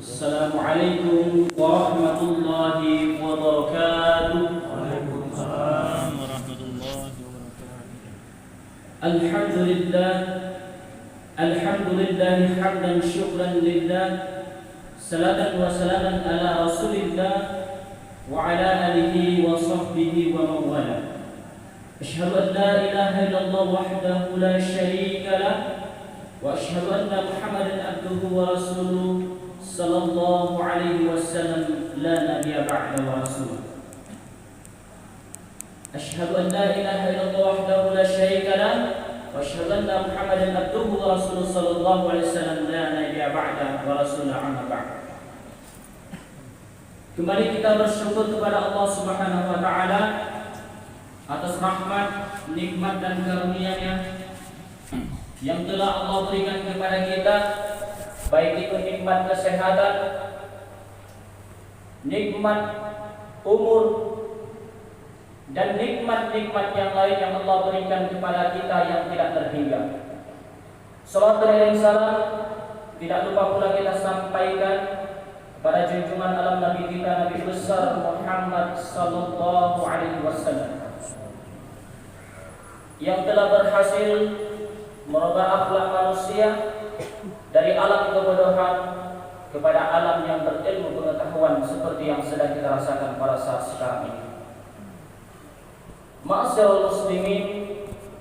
Assalamualaikum warahmatullahi wabarakatuh. Waalaikumsalam warahmatullahi wabarakatuh. Alhamdulillah hamdan syukran lillah, salatan wa salaman ala rasulillah wa ala alihi wa sahbihi wa mawala. Asyhadu an la ilaha illallah wahdahu la syarika lah, wa asyhadu anna Muhammadan abduhu wa rasuluh sallallahu alaihi wasallam la nabiyya ba'da wa rasuluh. Asyhadu an la ilaha illallah wahdahu la syarika lah, wa asyhadu anna Muhammadan abduhu wa rasuluh sallallahu alaihi wasallam la nabiyya ba'da wa rasuluh amma ba'd. Kembali kita bersyukur kepada Allah Subhanahu wa taala atas rahmat, nikmat dan karunia-Nya yang telah Allah berikan kepada kita, baik itu nikmat kesehatan, nikmat umur, dan nikmat-nikmat yang lain yang Allah berikan kepada kita yang tidak terhingga. Salawat dan salam tidak lupa pula kita sampaikan kepada junjungan alam Nabi kita, Nabi besar Muhammad sallallahu alaihi wasallam, yang telah berhasil merubah akhlak manusia dari alam kebodohan kepada alam yang berilmu pengetahuan seperti yang sedang kita rasakan pada saat sekarang ini. Ma'asyiral muslimin,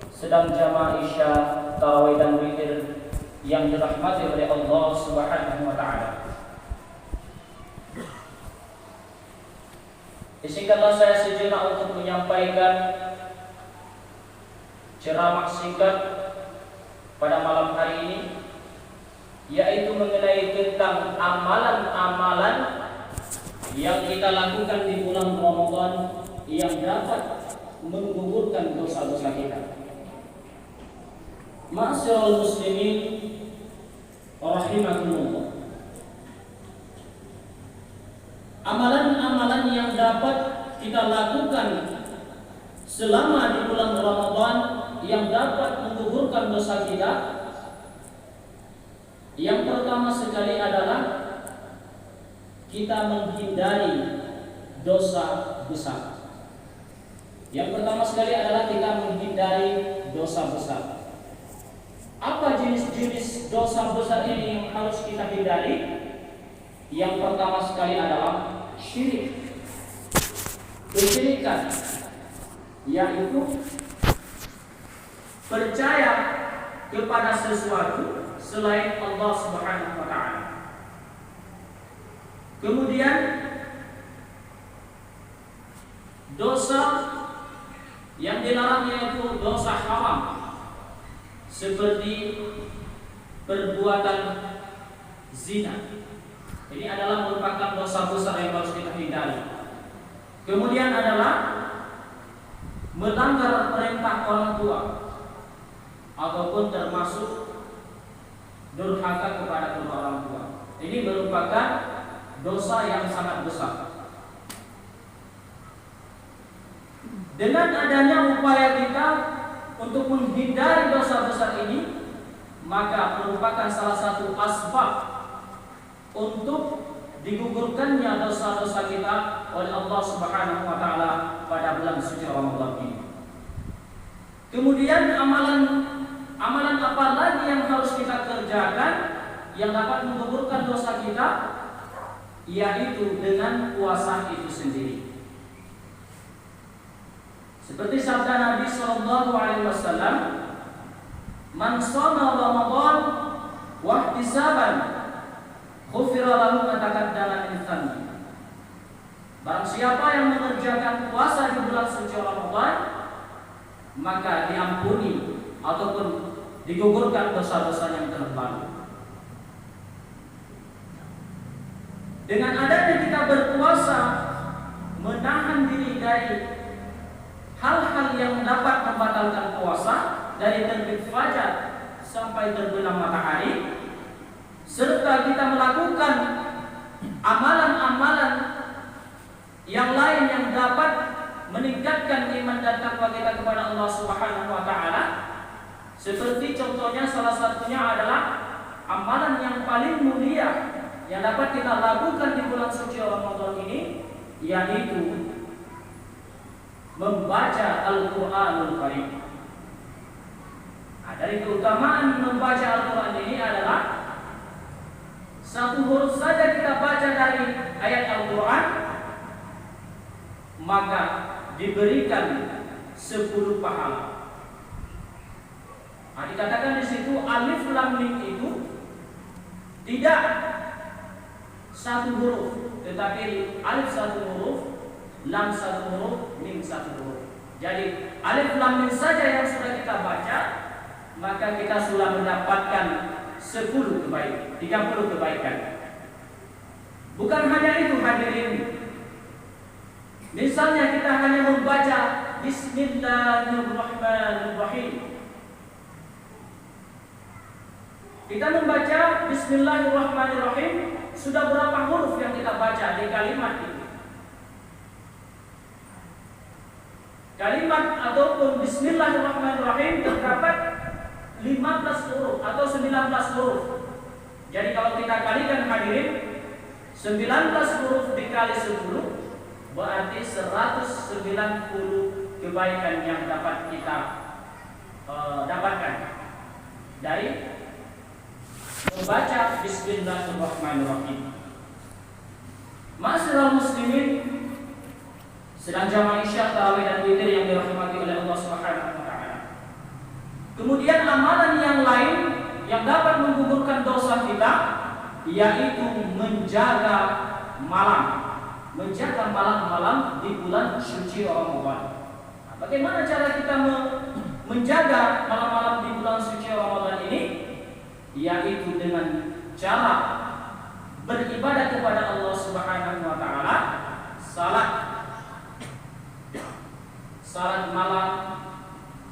sedang jamaah isya, tarawih dan witir yang dirahmati oleh Allah Subhanahu wa taala. Izinkanlah saya sejenak untuk menyampaikan ceramah singkat pada malam hari ini, yaitu mengenai tentang amalan-amalan yang kita lakukan di bulan Ramadan yang dapat menggugurkan dosa-dosa kita. Ma'asyiral muslimin rahimakumullah, amalan-amalan yang dapat kita lakukan selama di bulan Ramadan yang dapat menggugurkan dosa kita, yang pertama sekali adalah kita menghindari dosa besar. Yang pertama sekali adalah kita menghindari dosa besar. Apa jenis-jenis dosa besar ini yang harus kita hindari? Yang pertama sekali adalah syirik, kesyirikan, yaitu percaya kepada sesuatu selain Allah Subhanahu wa taala. Kemudian dosa yang dilarang yaitu dosa haram, seperti perbuatan zina. Ini adalah merupakan dosa besar yang harus kita hindari. Kemudian adalah melanggar perintah orang tua, ataupun termasuk durhaka kepada kedua orang tua. Ini merupakan dosa yang sangat besar. Dengan adanya upaya kita untuk menghindari dosa besar ini, maka merupakan salah satu asbab untuk digugurkannya dosa-dosa kita oleh Allah Subhanahu wa taala pada bulan suci Ramadan ini. Kemudian amalan apa lagi yang harus kita kerjakan yang dapat menggugurkan dosa kita? Yaitu dengan puasa itu sendiri. Seperti sabda Nabi sallallahu alaihi wasallam, "Man shoma Ramadan wa ihtisaban, ghufira lahu ma taqaddama min dhanbi." Barang siapa yang mengerjakan puasa di bulan suci Ramadan, maka diampuni ataupun digugurkan dosa-dosa yang telah lalu. Dengan adanya kita berpuasa, menahan diri dari hal-hal yang dapat membatalkan puasa, dari terbit fajar sampai terbenam matahari, serta kita melakukan amalan-amalan yang lain yang dapat meningkatkan iman dan takwa kita kepada Allah Subhanahu wa taala. Seperti contohnya salah satunya adalah amalan yang paling mulia yang dapat kita lakukan di bulan suci Ramadan ini, yaitu membaca Al-Quranul Karim. Dari keutamaan membaca Al-Quran ini adalah satu huruf saja kita baca dari ayat Al-Quran, maka diberikan 10 pahala. Dikatakan di situ alif lam mim itu tidak satu huruf, tetapi alif satu huruf, lam satu huruf, mim satu huruf. Jadi alif lam mim saja yang sudah kita baca, maka kita sudah mendapatkan 10 kebaikan, 30 kebaikan. Bukan hanya itu hadirin. Misalnya kita hanya membaca Bismillahirrahmanirrahim. Kita membaca Bismillahirrahmanirrahim, sudah berapa huruf yang kita baca di kalimat ini? Kalimat ataupun Bismillahirrahmanirrahim terdapat 15 huruf atau 19 huruf. Jadi kalau kita kalikan hadirin, 19 huruf dikali 10 berarti 190 kebaikan yang dapat kita dapatkan dari membaca Bismillahirrahmanirrahim. Ma'asyiral muslimin, sedang jamaah Isya, tarawih dan witir yang dirahmati oleh Allah Subhanahu wa taala. Kemudian amalan yang lain yang dapat menggugurkan dosa kita, yaitu menjaga malam-malam di bulan suci Ramadan. Bagaimana cara kita menjaga malam-malam di bulan suci Ramadan ini? Yaitu dengan cara beribadah kepada Allah Subhanahu wa taala, salat malam,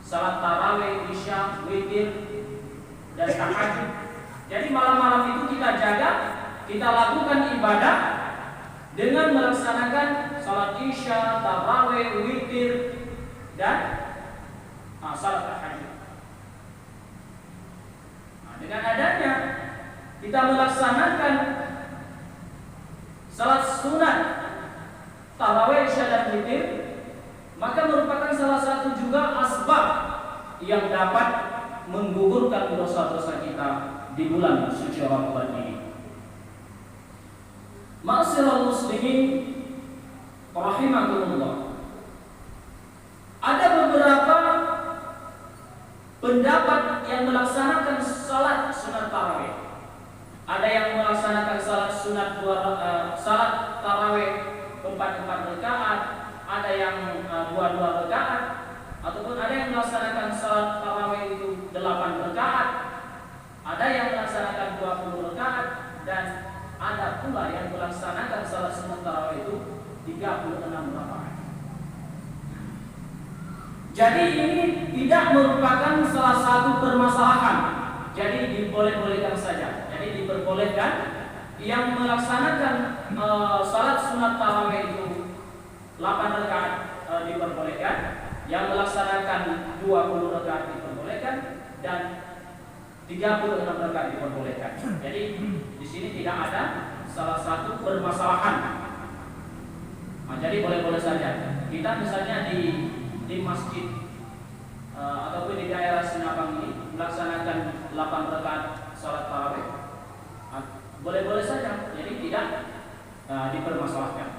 salat tarawih, isya, witir, dan tahajud. Jadi malam-malam itu kita jaga, kita lakukan ibadah dengan melaksanakan salat isya, tarawih, witir, dan salat tahajud. Dengan adanya kita melaksanakan salat sunat, tarawih, isya, dan witir, maka merupakan salah satu juga asbab yang dapat menggugurkan dosa-dosa kita di bulan suci Ramadan ini. Ma'asyiral muslimin rahimakumullah, ada beberapa pendapat yang melaksanakan salat sunat tarawih. Ada yang melaksanakan salat sunat salat tarawih 4 rakaat, ada yang 2 rakaat, ataupun ada yang melaksanakan salat tarawih itu 8 rakaat, ada yang melaksanakan 20 rakaat, dan ada pula yang melaksanakan salat sunat tarawih itu 36 rakaat. Jadi ini tidak merupakan salah satu permasalahan. Jadi diboleh-bolehkan saja. Jadi diperbolehkan yang melaksanakan salat sunat tarawih itu 8 rakaat diperbolehkan, yang melaksanakan 20 rakaat diperbolehkan, dan 36 rakaat diperbolehkan. Jadi di sini tidak ada salah satu permasalahan. Jadi boleh-boleh saja. Kita misalnya di masjid ataupun di daerah Sinabang ini melaksanakan 8 rakaat salat tarawih, boleh-boleh saja. Jadi tidak dipermasalahkan.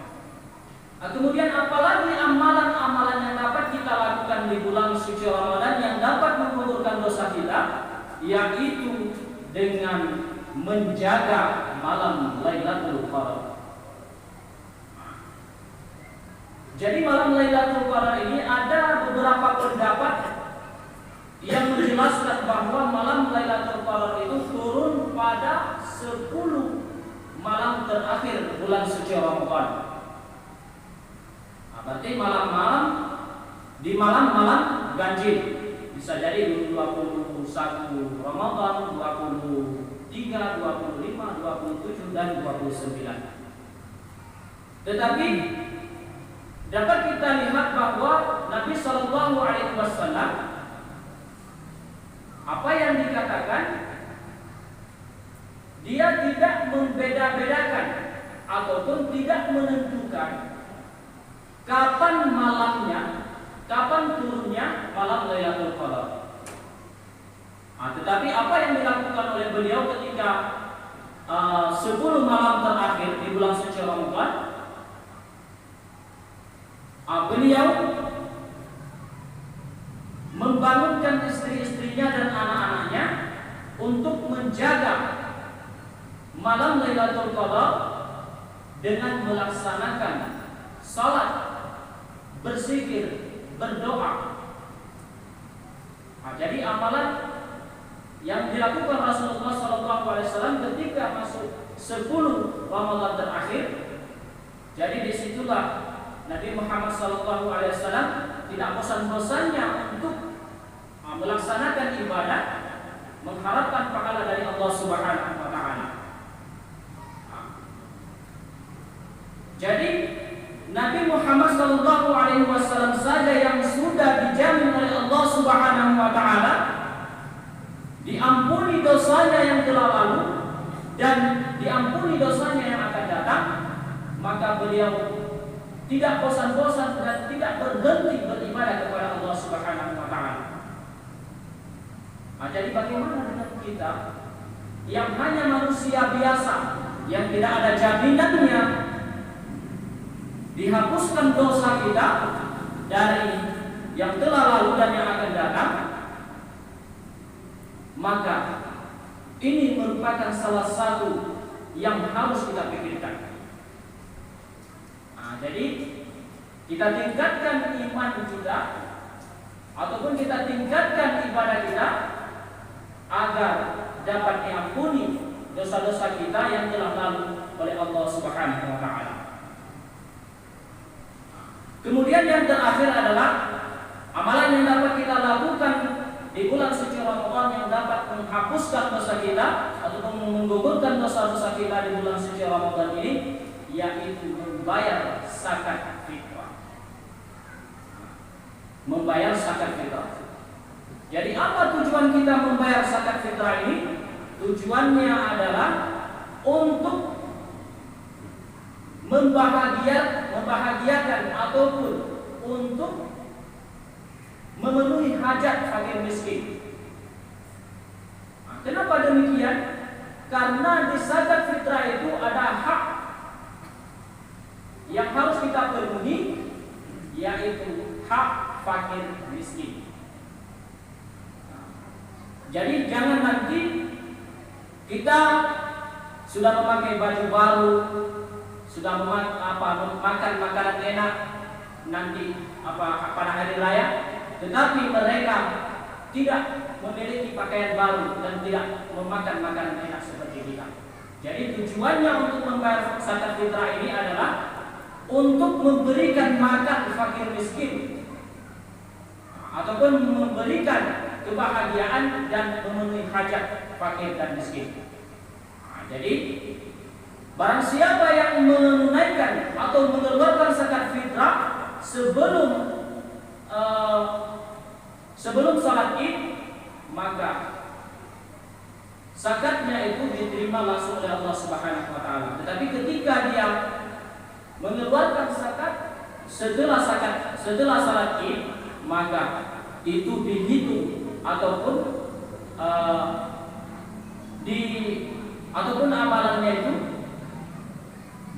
Kemudian apalagi amalan-amalan yang dapat kita lakukan di bulan suci Ramadan yang dapat menggugurkan dosa kita, yaitu dengan menjaga malam Lailatul Qadar. Jadi malam Lailatul Qadar ini ada beberapa pendapat yang menjelaskan bahwa malam Lailatul Qadar itu turun pada 10 malam terakhir bulan suci Ramadan. Berarti malam-malam di malam-malam ganjil, bisa jadi 21 Ramadan, 23, 25, 27, dan 29. Tetapi dapat kita lihat bahwa Nabi Shallallahu Alaihi Wasallam apa yang dikatakan, dia tidak membeda-bedakan ataupun tidak menentukan kapan malamnya, kapan turunnya malam Lailatul Qadar. Tetapi apa yang dilakukan oleh beliau ketika 10 malam terakhir di bulan suci Ramadan, beliau membangunkan istri-istrinya dan anak-anaknya untuk menjaga malam Lailatul Qadar dengan melaksanakan salat, berzikir, berdoa. Jadi amalan yang dilakukan Rasulullah SAW ketika masuk 10 Ramadan terakhir. Jadi disitulah Nabi Muhammad SAW tidak bosan-bosannya untuk melaksanakan ibadah, mengharapkan pahala dari Allah Subhanahu wa Ta'ala. Jadi Nabi Muhammad SAW saja yang sudah dijamin oleh Allah Subhanahu wa Ta'ala diampuni dosanya yang telah lalu dan diampuni dosanya yang akan datang, maka beliau tidak bosan-bosan dan tidak berhenti beribadah kepada Allah Subhanahu wa Ta'ala. Jadi bagaimana dengan kita yang hanya manusia biasa, yang tidak ada jaminannya dihapuskan dosa kita dari yang telah lalu dan yang akan datang? Maka ini merupakan salah satu yang harus kita pikirkan. Jadi kita tingkatkan iman kita ataupun kita tingkatkan ibadah kita agar dapat diampuni dosa-dosa kita yang telah lalu oleh Allah Subhanahu wa Ta'ala. Kemudian yang terakhir adalah amalan yang dapat kita lakukan di bulan suci Ramadan yang dapat menghapuskan dosa kita ataupun menggugurkan dosa-dosa kita di bulan suci Ramadan ini, yaitu membayar zakat fitrah. Membayar zakat fitrah. Jadi apa tujuan kita membayar zakat fitrah ini? Tujuannya adalah untuk membahagiakan ataupun untuk memenuhi hajat fakir miskin. Kenapa demikian? Karena di zakat fitrah itu ada hak yang harus kita penuhi, yaitu hak fakir miskin. Jadi jangan nanti kita sudah memakai baju baru, sudah makan makanan enak nanti pada hari raya, tetapi mereka tidak memiliki pakaian baru dan tidak memakan makanan enak seperti kita. Jadi tujuannya untuk membayar zakat fitrah ini adalah untuk memberikan makan fakir miskin ataupun memberikan kebahagiaan dan memenuhi hajat fakir dan miskin. Jadi barang siapa yang menunaikan atau mengeluarkan zakat fitrah sebelum salat Id, maka zakatnya itu diterima langsung oleh Allah Subhanahu wa Ta'ala. Tetapi ketika dia mengeluarkan zakat setelah salat Id, maka itu dihitung ataupun amalannya itu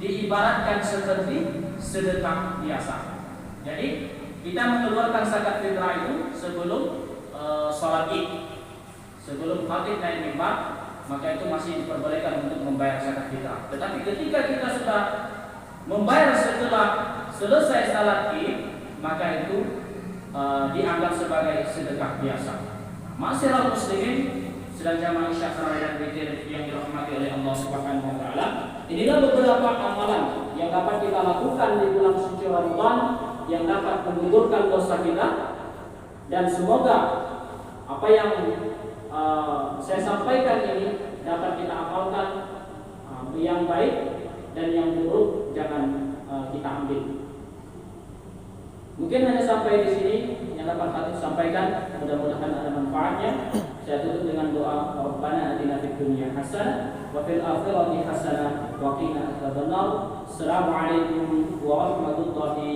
diibaratkan seperti sedekah biasa. Jadi kita mengeluarkan zakat fitrah itu sebelum sholat Id, sebelum khatib naik mimbar, maka itu masih diperbolehkan untuk membayar zakat fitrah. Tetapi ketika kita sudah membayar setelah selesai salat Id, maka itu dianggap sebagai sedekah biasa. Masyarakat muslimin sedang jamaah isya dan witir yang dirahmati oleh Allah Subhanahu wa Ta'ala, inilah beberapa amalan yang dapat kita lakukan di bulan suci Ramadan yang dapat menggugurkan dosa kita, dan semoga apa yang saya sampaikan ini dapat kita amalkan, yang baik dan yang buruk jangan kita ambil. Mungkin hanya sampai di sini yang dapat kami sampaikan, mudah-mudahan ada manfaatnya. Saya tutup dengan doa, Rabbana atina fid dunya hasanah wa fil akhirati hasanah benar. Assalamualaikum warahmatullahi